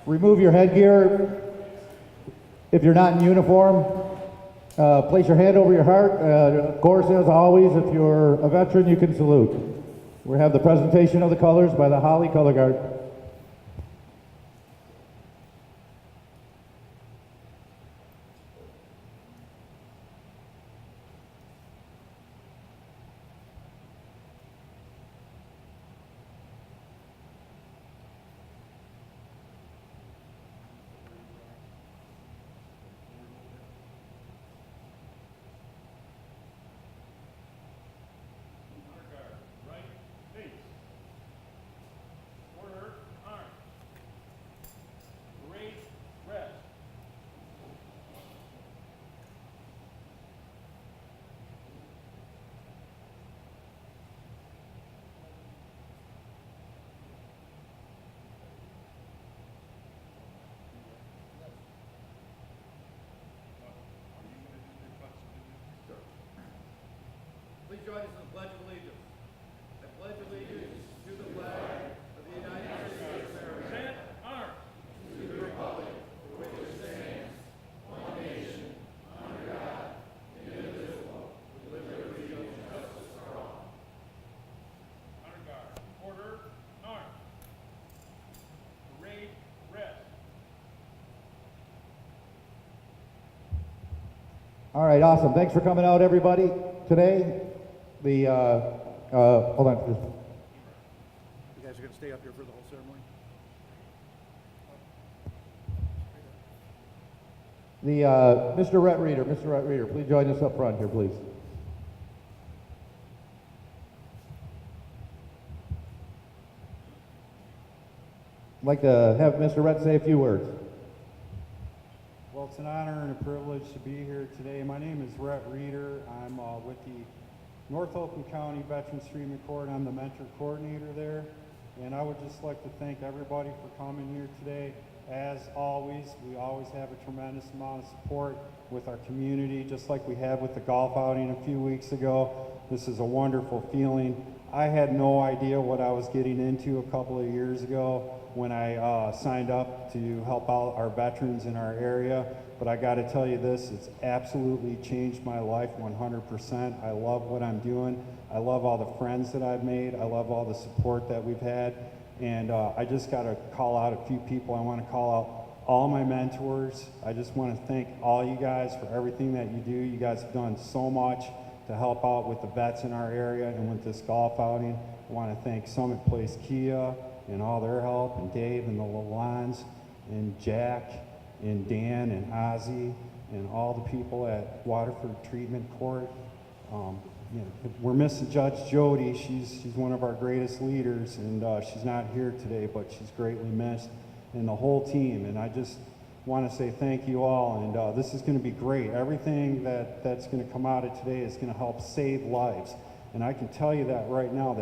Remove your headgear. If you're not in uniform, place your hand over your heart. Of course, as always, if you're a veteran, you can salute. We have the presentation of the colors by the Holly Color Guard. Please join us in the Pledge of Allegiance. I pledge allegiance to the flag of the United States of America, and arms to the republic for which it stands, one nation, under God, indivisible, with liberty and justice for all. Honor guard, order, arms. Parade, rest. All right, awesome. Thanks for coming out, everybody, today. Hold on. You guys are going to stay up here for the whole ceremony? Mr. Rhett Reeder, please join us up front here, please. I'd like to have Mr. Rhett say a few words. Well, it's an honor and a privilege to be here today. My name is Rhett Reeder. I'm with the North Oakland County Veterans Treatment Court. I'm the mentor coordinator there. And I would just like to thank everybody for coming here today. As always, we always have a tremendous amount of support with our community, just like we had with the golf outing a few weeks ago. This is a wonderful feeling. I had no idea what I was getting into a couple of years ago when I signed up to help out our veterans in our area. But I got to tell you this, it's absolutely changed my life 100%. I love what I'm doing. I love all the friends that I've made. I love all the support that we've had. And I just got to call out a few people. I want to call out all my mentors. I just want to thank all you guys for everything that you do. You guys have done so much to help out with the vets in our area and with this golf outing. I want to thank Summit Place Kia and all their help, and Dave and the Lalons, and Jack, and Dan, and Ozzy, and all the people at Waterford Treatment Court. We're missing Judge Jody. She's one of our greatest leaders, and she's not here today, but she's greatly missed, and the whole team. And I just want to say thank you all, and this is going to be great. Everything that's going to come out of today is going to help save lives, and I can tell you that right now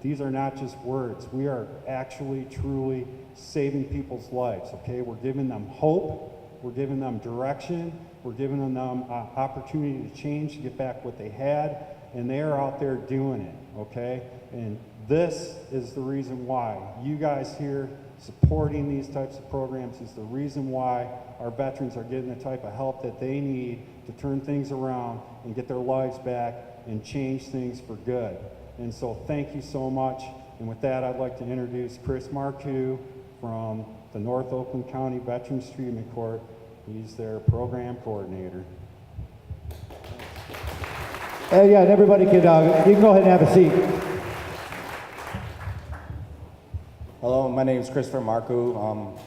these are not just words. We are actually, truly saving people's lives, okay? We're giving them hope. We're giving them direction. We're giving them opportunity to change, to get back what they had, and they are out there doing it, okay? And this is the reason why you guys here supporting these types of programs is the reason why our veterans are getting the type of help that they need to turn things around and get their lives back and change things for good. And so thank you so much. And with that, I'd like to introduce Chris Marcoux from the North Oakland County Veterans Treatment Court. He's their program coordinator. And yeah, and everybody can, you can go ahead and have a seat. Hello, my name is Christopher Marcoux.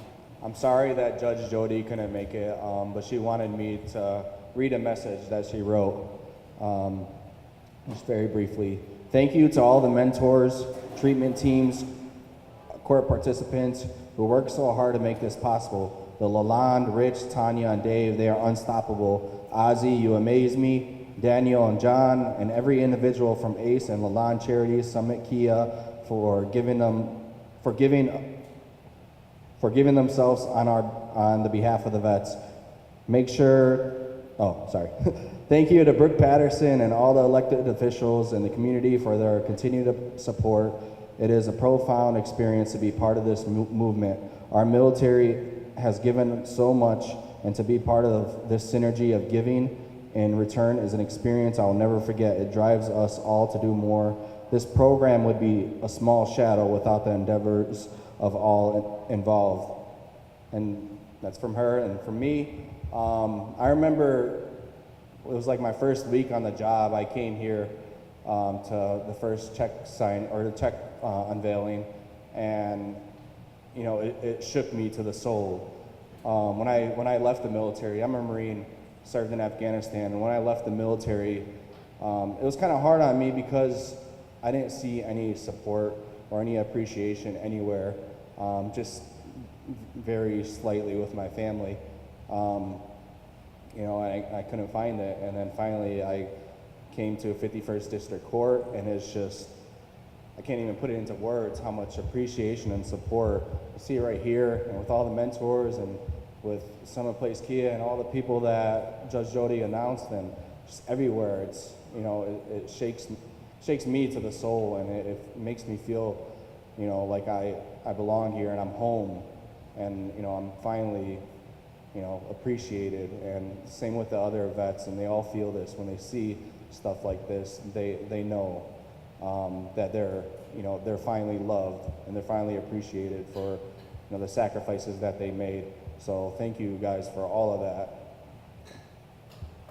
I'm sorry that Judge Jody couldn't make it, but she wanted me to read a message that she wrote, just very briefly. Thank you to all the mentors, treatment teams, court participants who worked so hard to make this possible. The Lalonde, Rich, Tanya, and Dave, they are unstoppable. Ozzy, you amaze me. Daniel and John, and every individual from ACE and Lalonde Charities, Summit Kia, for giving themselves on the behalf of the vets. Thank you to Brooke Patterson and all the elected officials and the community for their continued support. It is a profound experience to be part of this movement. Our military has given so much, and to be part of this synergy of giving in return is an experience I'll never forget. It drives us all to do more. This program would be a small shadow without the endeavors of all involved. And that's from her. And from me, I remember it was like my first week on the job. I came here to the first check sign or the check unveiling, and you know, it shook me to the soul. When I left the military, I'm a Marine, served in Afghanistan, and when I left the military, it was kind of hard on me because I didn't see any support or any appreciation anywhere, just very slightly with my family. You know, I couldn't find it, and then finally I came to 51st District Court, and it's just, I can't even put it into words how much appreciation and support I see right here, and with all the mentors and with Summer Place Kia and all the people that Judge Jody announced, and just everywhere. It's, you know, it shakes me to the soul, and it makes me feel, you know, like I belong here and I'm home, and you know, I'm finally, you know, appreciated. And same with the other vets, and they all feel this when they see stuff like this. They know that they're finally loved and they're finally appreciated for, you know, the sacrifices that they made. So thank you guys for all of that.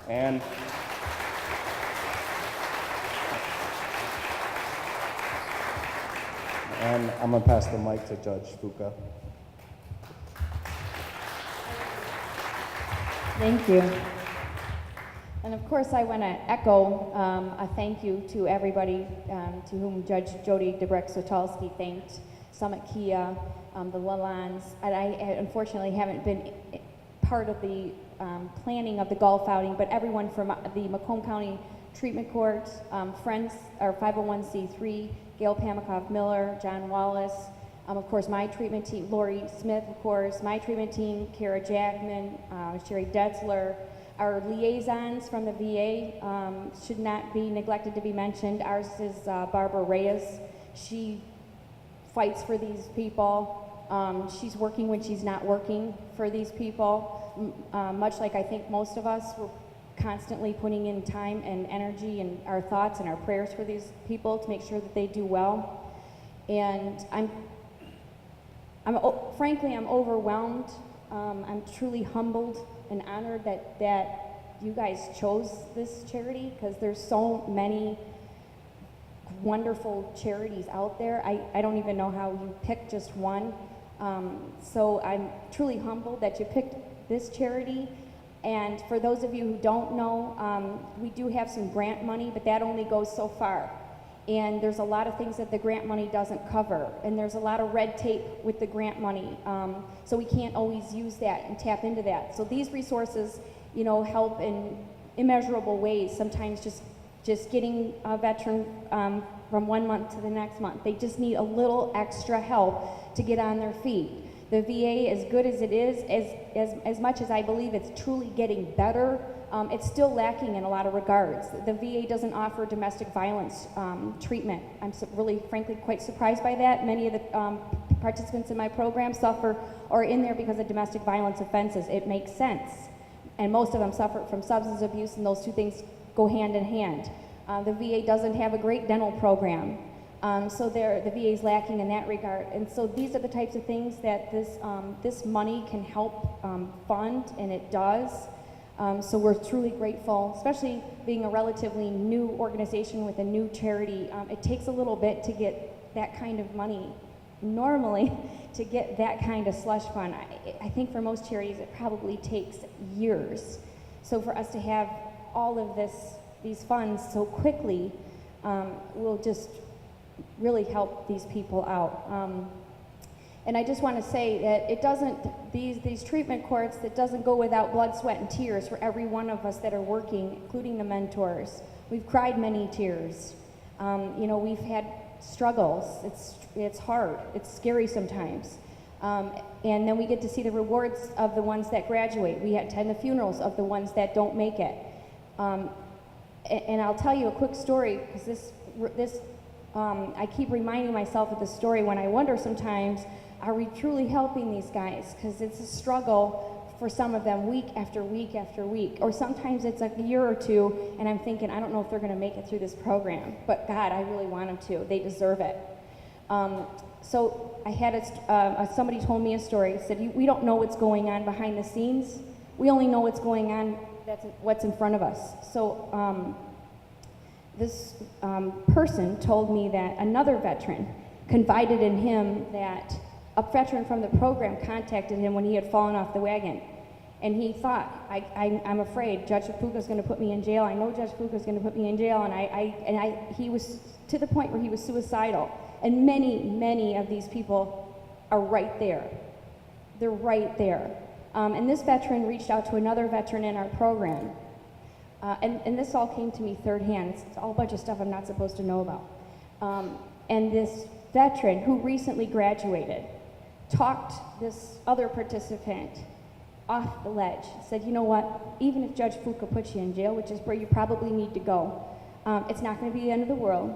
And I'm gonna pass the mic to Judge Fuka. Thank you. And of course, I want to echo a thank you to everybody to whom Judge Jody Debrek-Sotalski thanked, Summit Kia, the Lalans. And I unfortunately haven't been part of the planning of the golf outing, but everyone from the Macomb County Treatment Court, Friends, our 501c3, Gail Pamikoff Miller, John Wallace, of course, my treatment team, Lori Smith, of course, my treatment team, Kara Jackman, Sherry Detzler. Our liaisons from the VA should not be neglected to be mentioned. Ours is Barbara Reyes. She fights for these people. She's working when she's not working for these people. Much like I think most of us, we're constantly putting in time and energy and our thoughts and our prayers for these people to make sure that they do well. And frankly, I'm overwhelmed. I'm truly humbled and honored that you guys chose this charity, because there's so many wonderful charities out there. I don't even know how you picked just one. So I'm truly humbled that you picked this charity. And for those of you who don't know, we do have some grant money, but that only goes so far. And there's a lot of things that the grant money doesn't cover, and there's a lot of red tape with the grant money, so we can't always use that and tap into that. So these resources, you know, help in immeasurable ways. Sometimes just getting a veteran from one month to the next month. They just need a little extra help to get on their feet. The VA, as good as it is, as much as I believe it's truly getting better, it's still lacking in a lot of regards. The VA doesn't offer domestic violence treatment. I'm really, frankly, quite surprised by that. Many of the participants in my program suffer or are in there because of domestic violence offenses. It makes sense. And most of them suffer from substance abuse, and those two things go hand in hand. The VA doesn't have a great dental program. So the VA is lacking in that regard. And so these are the types of things that this money can help fund, and it does. So we're truly grateful, especially being a relatively new organization with a new charity. It takes a little bit to get that kind of money. Normally, to get that kind of slush fund, I think for most charities it probably takes years. So for us to have all of these funds so quickly will just really help these people out. And I just want to say that it doesn't, these treatment courts, that doesn't go without blood, sweat, and tears for every one of us that are working, including the mentors. We've cried many tears. You know, we've had struggles. It's hard. It's scary sometimes. And then we get to see the rewards of the ones that graduate. We attend the funerals of the ones that don't make it. And I'll tell you a quick story, because this I keep reminding myself of the story when I wonder sometimes, are we truly helping these guys? Because it's a struggle for some of them week after week after week, or sometimes it's a year or two, and I'm thinking, I don't know if they're going to make it through this program, but God, I really want them to. They deserve it. So I had somebody told me a story. Said, we don't know what's going on behind the scenes. We only know what's going on, what's in front of us. So this person told me that another veteran confided in him that a veteran from the program contacted him when he had fallen off the wagon. And he thought, I'm afraid Judge Fuca's going to put me in jail. I know Judge Fuca's going to put me in jail. And he was to the point where he was suicidal. And many, many of these people are right there. They're right there. And this veteran reached out to another veteran in our program. And this all came to me third hand. It's all a bunch of stuff I'm not supposed to know about. And this veteran who recently graduated talked this other participant off the ledge, said, you know what, even if Judge Fuca puts you in jail, which is where you probably need to go, it's not going to be the end of the world.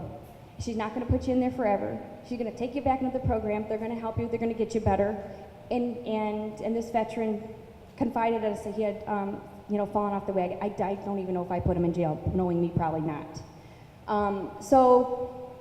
She's not going to put you in there forever. She's going to take you back into the program. They're going to help you. They're going to get you better. And this veteran confided us that he had, fallen off the wagon. I don't even know if I put him in jail, knowing me, probably not. So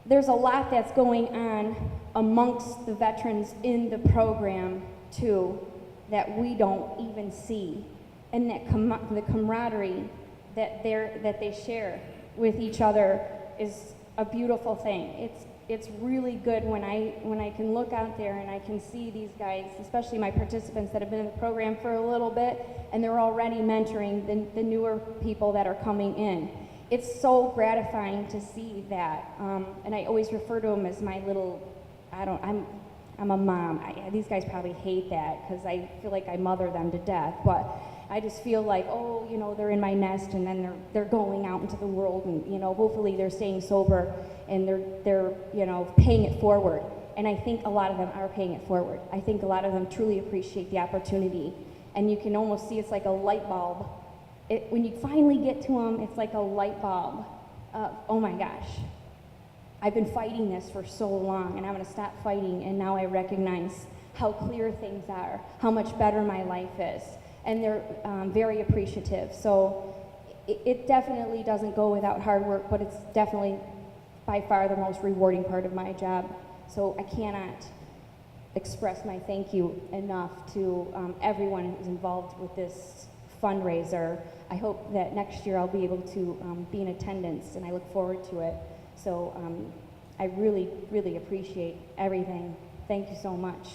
there's a lot that's going on amongst the veterans in the program too that we don't even see, and that the camaraderie that they share with each other is a beautiful thing. It's really good when I can look out there and I can see these guys, especially my participants that have been in the program for a little bit, and they're already mentoring the newer people that are coming in. It's so gratifying to see that, and I always refer to them as my little, I'm a mom. These guys probably hate that because I feel like I mother them to death, but I just feel like, they're in my nest, and then they're going out into the world, and hopefully they're staying sober, and they're paying it forward. And I think a lot of them are paying it forward. I think a lot of them truly appreciate the opportunity, and you can almost see it's like a light bulb. When you finally get to them, it's like a light bulb. Oh my gosh, I've been fighting this for so long, and I'm going to stop fighting, and now I recognize how clear things are, how much better my life is, and they're very appreciative. So it definitely doesn't go without hard work, but it's definitely by far the most rewarding part of my job. So I cannot express my thank you enough to everyone who's involved with this fundraiser. I hope that next year I'll be able to be in attendance, and I look forward to it. So I really, really appreciate everything. Thank you so much.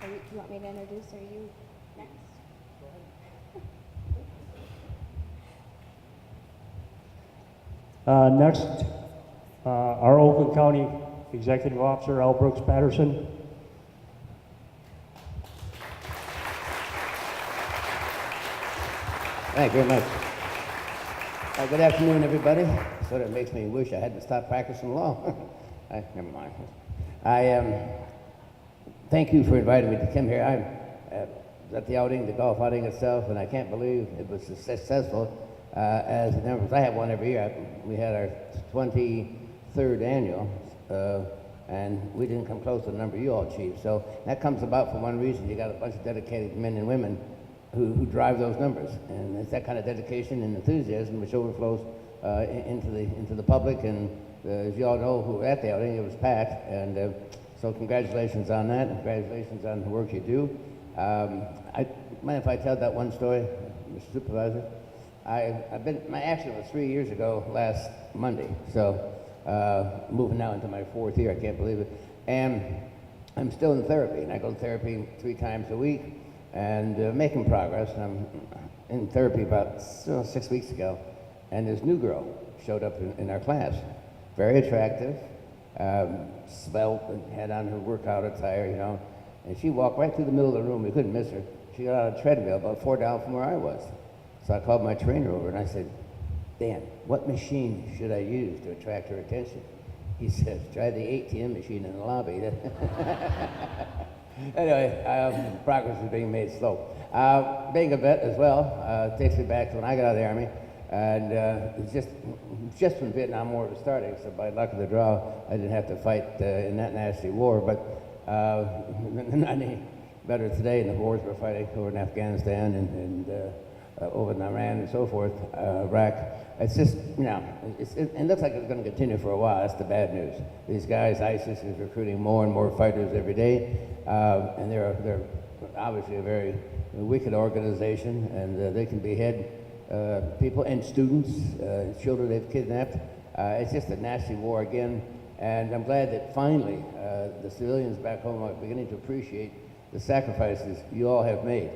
Do you want me to introduce, or are you next? Next, our Oakland County Executive Officer, Al Brooks Patterson. Thank you very much. Good afternoon, everybody. Sort of makes me wish I hadn't stopped practicing law. Never mind. Thank you for inviting me to come here. I was at the outing, the golf outing itself, and I can't believe it was as successful as the numbers. I have one every year. We had our 23rd annual, and we didn't come close to the number you all achieved. So that comes about for one reason. You got a bunch of dedicated men and women who drive those numbers, and it's that kind of dedication and enthusiasm which overflows into the public. And as you all know, who were at the outing, it was packed, and so congratulations on that, and congratulations on the work you do. Mind if I tell that one story, Mr. Supervisor? My accident was 3 years ago last Monday, so moving now into my 4th year, I can't believe it, and I'm still in therapy, and I go to therapy 3 times a week, and making progress. I'm in therapy about 6 weeks ago, and this new girl showed up in our class, very attractive, svelte, and had on her workout attire, and she walked right through the middle of the room. We couldn't miss her. She got on a treadmill about 4 down from where I was. So I called my trainer over, and I said, Dan, what machine should I use to attract her attention? He says, try the ATM machine in the lobby. Anyway, progress is being made slow. Being a vet as well, takes me back to when I got out of the Army. And it's just when Vietnam War was starting, so by luck of the draw, I didn't have to fight in that nasty war. But not any better today in the wars we're fighting over in Afghanistan and over in Iran and so forth, Iraq. It's just, you know, it looks like it's going to continue for a while. That's the bad news. These guys, ISIS is recruiting more and more fighters every day, and they're obviously a very wicked organization, and they can behead people and students, children they've kidnapped. It's just a nasty war again, and I'm glad that finally the civilians back home are beginning to appreciate the sacrifices you all have made.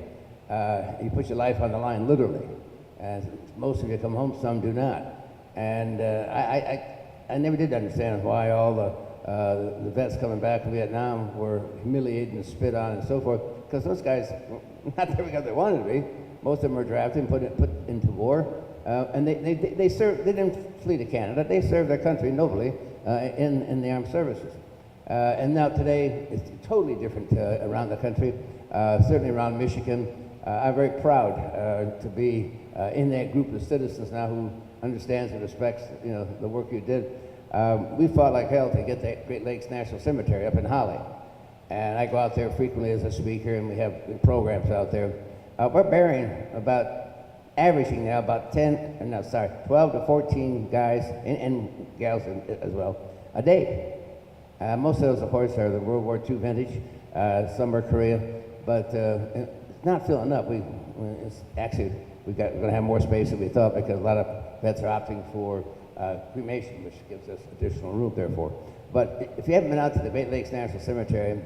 You put your life on the line, literally, and most of you come home, some do not. And I never did understand why all the vets coming back from Vietnam were humiliated and spit on and so forth, because those guys, not there because they wanted to be, most of them were drafted and put into war, and they served. They didn't flee to Canada. They served their country nobly in the armed services. And now today it's totally different around the country. Certainly around Michigan, I'm very proud to be in that group of citizens now who understands and respects, you know, the work you did. We fought like hell to get that Great Lakes National Cemetery up in Holly, and I go out there frequently as a speaker, and we have programs out there. We're burying averaging now about 12 to 14 guys and gals as well a day. Most of those, of course, are the World War II vintage. Some are Korea, but it's not filling up. We're going to have more space than we thought, because a lot of vets are opting for cremation, which gives us additional room, therefore. But if you haven't been out to the Great Lakes National Cemetery,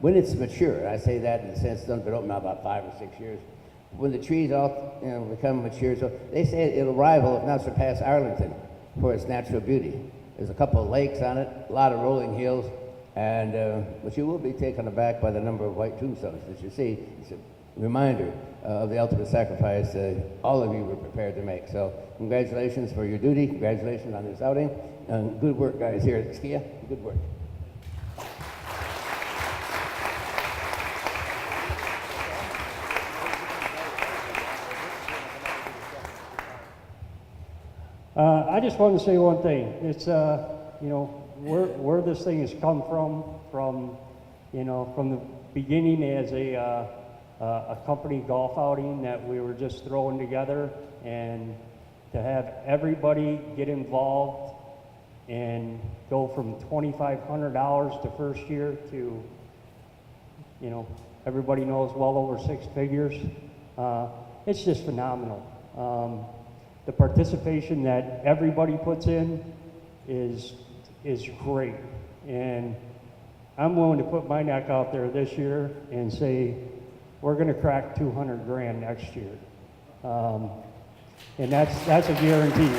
when it's mature, I say that in the sense it's been open now about 5 or 6 years, when the trees all become mature, so they say it'll rival, if not surpass, Arlington for its natural beauty. There's a couple of lakes on it, a lot of rolling hills, and but you will be taken aback by the number of white tombstones that you see. It's a reminder of the ultimate sacrifice all of you were prepared to make. So congratulations for your duty, congratulations on this outing, and good work, guys, here at Skia. Good work. I just want to say one thing. It's, you know, where this thing has come from, you know, from the beginning as a company golf outing that we were just throwing together, and to have everybody get involved and go from $2,500 the first year to, you know, everybody knows well over 6 figures. It's just phenomenal. The participation that everybody puts in is great, and I'm willing to put my neck out there this year and say we're going to crack 200 grand next year, and that's a guarantee.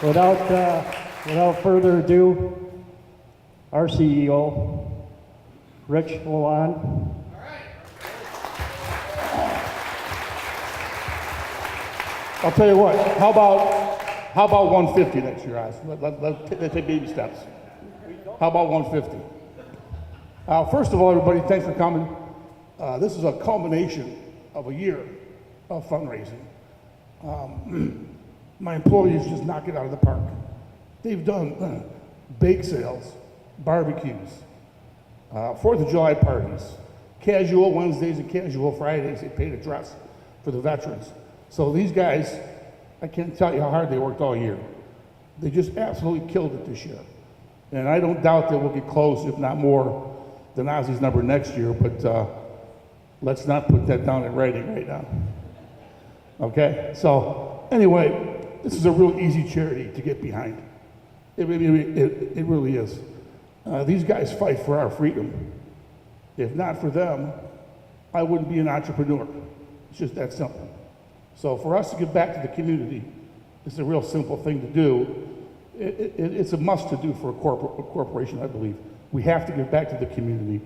Without further ado, our CEO, Rich Lawan. I'll tell you what, how about 150 next year, guys? Let's take baby steps. How about 150? First of all, everybody, thanks for coming. This is a culmination of a year of fundraising. My employees just knock it out of the park. They've done bake sales, barbecues, 4th of July parties, casual Wednesdays and casual Fridays. They paid a dress for the veterans. So these guys, I can't tell you how hard they worked all year. They just absolutely killed it this year. And I don't doubt that we'll get close, if not more, than Ozzy's number next year, but let's not put that down in writing right now. Okay? So anyway, this is a real easy charity to get behind. It really is. These guys fight for our freedom. If not for them, I wouldn't be an entrepreneur. It's just that simple. So for us to give back to the community, it's a real simple thing to do. It's a must to do for a corporation, I believe. We have to give back to the community.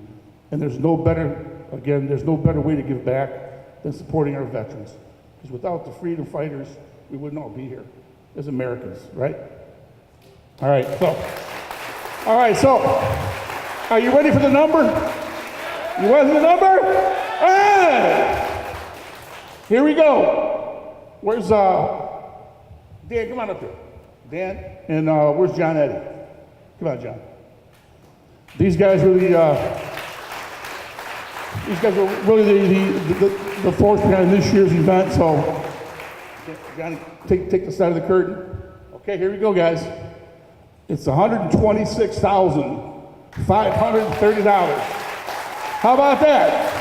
And there's no better way to give back than supporting our veterans. Because without the freedom fighters, we wouldn't all be here as Americans, right? All right, so are you ready for the number? You want the number? Hey! Here we go. Where's Dan? Come on up here. Dan, and where's John Eddie? Come on, John. These guys were the force behind this year's event. So, Johnny, take the side of the curtain. Okay, here we go, guys. It's $126,530. How about that?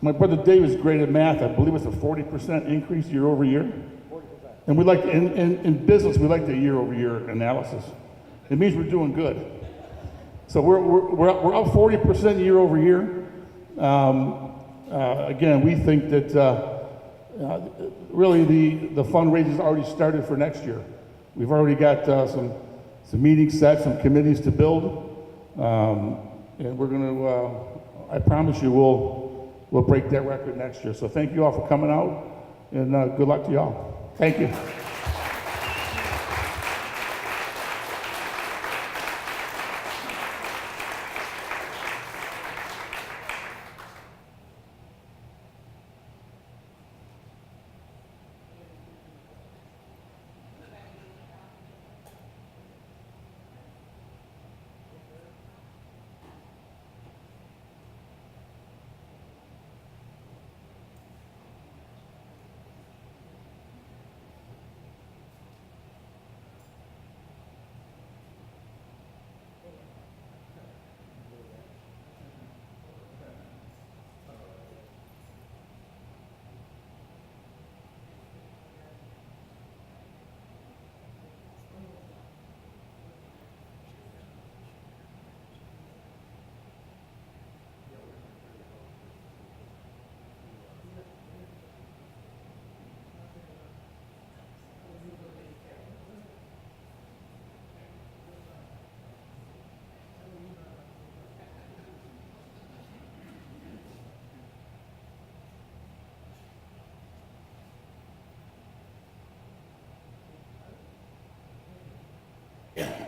My brother Dave is great at math. I believe it's a 40% increase year over year. 40%. And we like, in business, we like the year over year analysis. It means we're doing good. So we're up 40% year over year. Again, we think that really the fundraiser's already started for next year. We've already got some meetings set, some committees to build, and we're going to. I promise you, we'll break that record next year. So thank you all for coming out, and good luck to y'all. Thank you. Yeah.